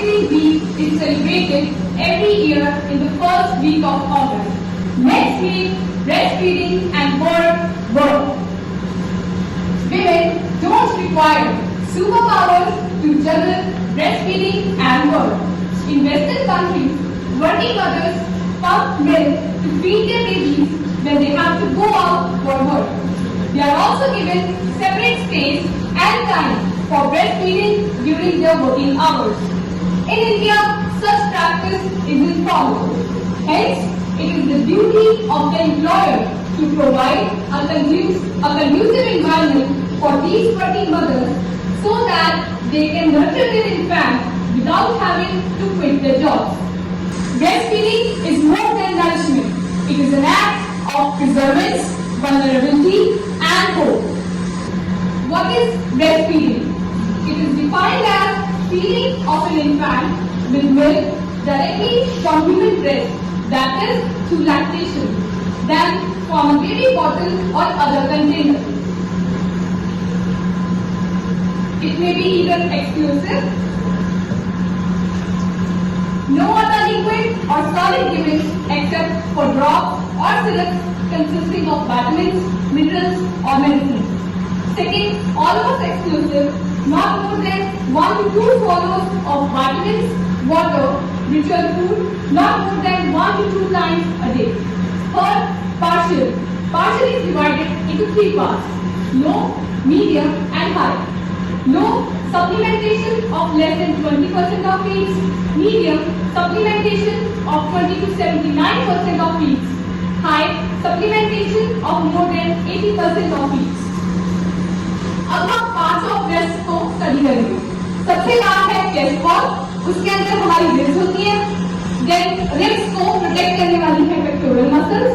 Breastfeeding Week is celebrated every year in the first week of August. Next week, breastfeeding and birth. Women don't require superpowers to juggle breastfeeding and birth. In Western countries, working mothers pump milk to feed their babies when they have to go out for work. They are also given separate space and time for breastfeeding during their working hours. In India, such practice isn't followed. Hence, it is the duty of the employer to provide a conducive environment for these working mothers so that they can nurture their infant without having to quit their jobs. Breastfeeding is more than nourishment. It is an act of perseverance, vulnerability, and hope. What is breastfeeding? It is defined as feeding of an infant with milk directly from human breast, that is, through lactation, than from a baby bottle or other container. It may be either exclusive, no other liquid or solid given except for drops or syrups consisting of vitamins, minerals or medicines. Second, almost exclusive, not more than 1 to 2 swallows of vitamins, water, ritual food, not more than 1 to 2 times a day. Third, partial. Partial is divided into 3 parts: low, medium and high. Low, supplementation of less than 20% of feeds. Medium, supplementation of 20 to 79% of feeds. High, supplementation of more than 80% of feeds. अब हम 5 of breast को study करेंगे। सबसे last है chest wall, उसके अंदर हमारी ribs होती है। देन रिब्स को प्रोटेक्ट करने वाली है पेक्टोरल मसल्स,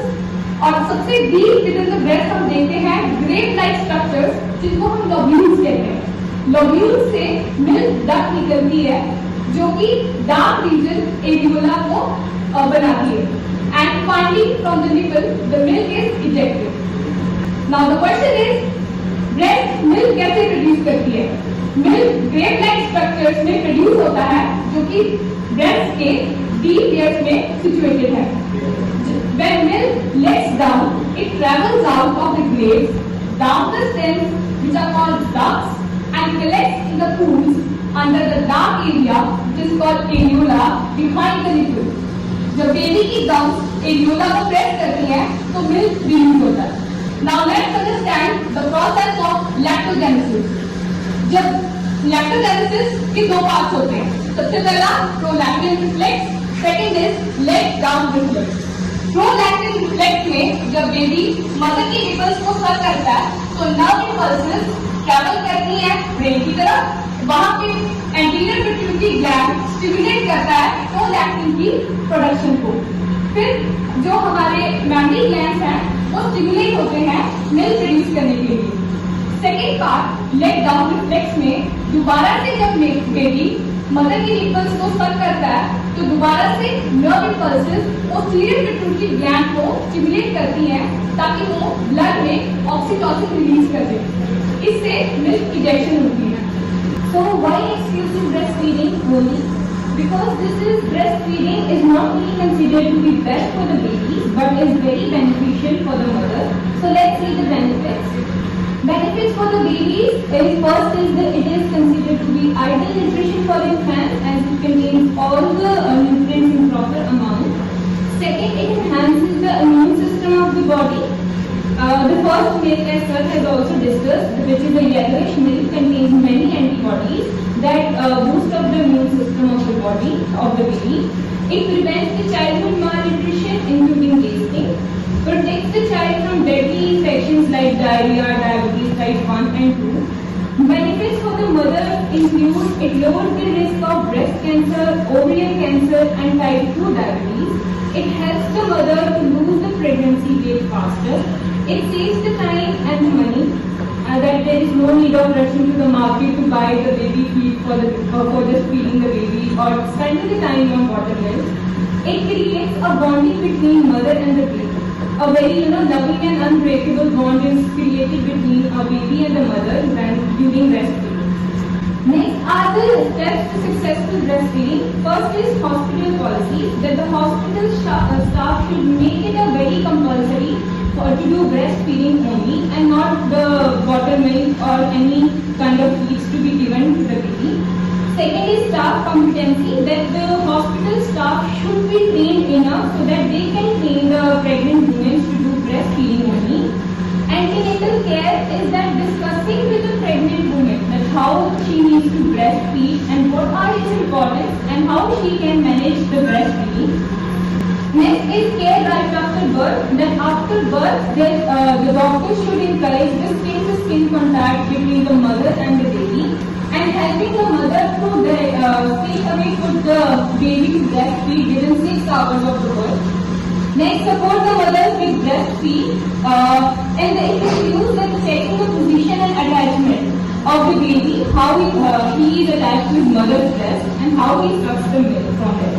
और सबसे deep with in the breast हम देखते हैं ग्रेप लाइक स्ट्रक्चर्स जिनको हम लोब्यूल्स कहते हैं। लोब्यूल्स से मिल्क डक्ट निकलती है जो कि डार्क रीजन एरियोला को बनाती है, and finally from the nipple the milk is ejected. Now the question is, breast milk कैसे प्रोड्यूस करती है? मिल्क ग्रेप लाइक स्ट्रक्चर्स में प्रोड्यूस होता है जो कि ब्रेस्ट के डीप लेयर्स में सिचुएटेड है। When milk lets down, it travels out of the grapes down the stems, which are called ducts, and collects in the pools under the dark area, which is called areola, behind the nipple. जब baby की gums areola को press करती है तो milk release होता है। Now let's understand the process of lactogenesis. जब lactogenesis के 2 पार्ट्स होते हैं। सबसे पहला prolactin reflex, second is let down reflex. Prolactin reflex में जब बेबी मदर की निपल्स को सक करता है तो नर्व इम्पल्सेस ट्रैवल करती है ब्रेन की तरफ, वहां पे एंटीरियर पिट्यूटरी ग्लैंड स्टिमुलेट करता है प्रोलैक्टिन की प्रोडक्शन को। फिर जो हमारे मैमरी ग्लैंड्स हैं वो स्टिमुलेट होते हैं मिल्क प्रोड्यूस करने के लिए। Second part let down reflex में दोबारा से जब बेबी मदर की निपल्स को सक करता है तो दोबारा से nerve impulses posterior pituitary gland को स्टिमुलेट करती हैं ताकि वो ब्लड में ऑक्सीटोसिन रिलीज कर दे। इससे मिल्क इंजेक्शन होती है। So why exclusive breastfeeding only? Because this is breastfeeding is not only considered to be best for the baby but is very beneficial for the mother. So let's see the benefits. Benefits for the babies is first is that it is considered to be ideal nutrition for infants as it contains all the nutrients in proper amount. Second, it enhances the immune system of the body. The first milk as sir has also discussed, which is a yellowish milk, contains many antibodies that boost up the immune system of the body of the baby. It prevents the childhood malnutrition, including wasting. Protects the child from deadly infections like diarrhea, diabetes type 1 and 2. Benefits for the mother include it lowers the risk of breast cancer, ovarian cancer and type 2 diabetes. It helps the mother to lose the pregnancy weight faster. It saves the time and the money, that there is no need of rushing to the market to buy the baby feed for just feeding the baby or spending the time on buttermilk. It creates a bonding between mother and the baby. A very loving and unbreakable bond is created between a baby and the mother when during breastfeeding. Next are the steps to successful breastfeeding. First is hospital policy, that the hospital staff should make it a very compulsory to do breastfeeding only and not the buttermilk or any kind of feeds to be given to the baby. Second is staff competency, that the hospital staff should be trained enough so that they can train the pregnant women to do breastfeeding only. Antenatal care is that discussing with the pregnant woman that how she needs to breastfeed and what are its importance and how she can manage the breastfeeding. Next is care right after birth, that after birth the doctor should encourage the skin-to-skin contact between the mother and the baby and helping the mother to straight away put the baby to breastfeed within 6 hours of the birth. Next, support the mother with breastfeed and it includes the checking the position and attachment of the baby, how he is attached to his mother's breast and how he sucks the milk from it.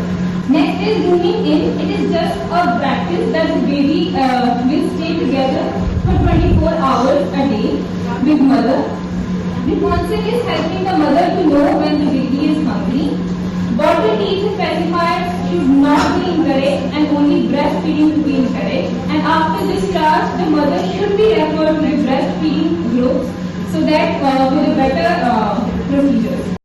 Next is rooming in. It is just a practice that the baby will stay together for 24 hours a day with mother. The concept is helping the mother to know when the baby is hungry. Bottle teeth and pacifiers should not be encouraged and only breastfeeding to be encouraged. And after discharge, the mother should be referred to the breastfeeding groups so that with a better procedures.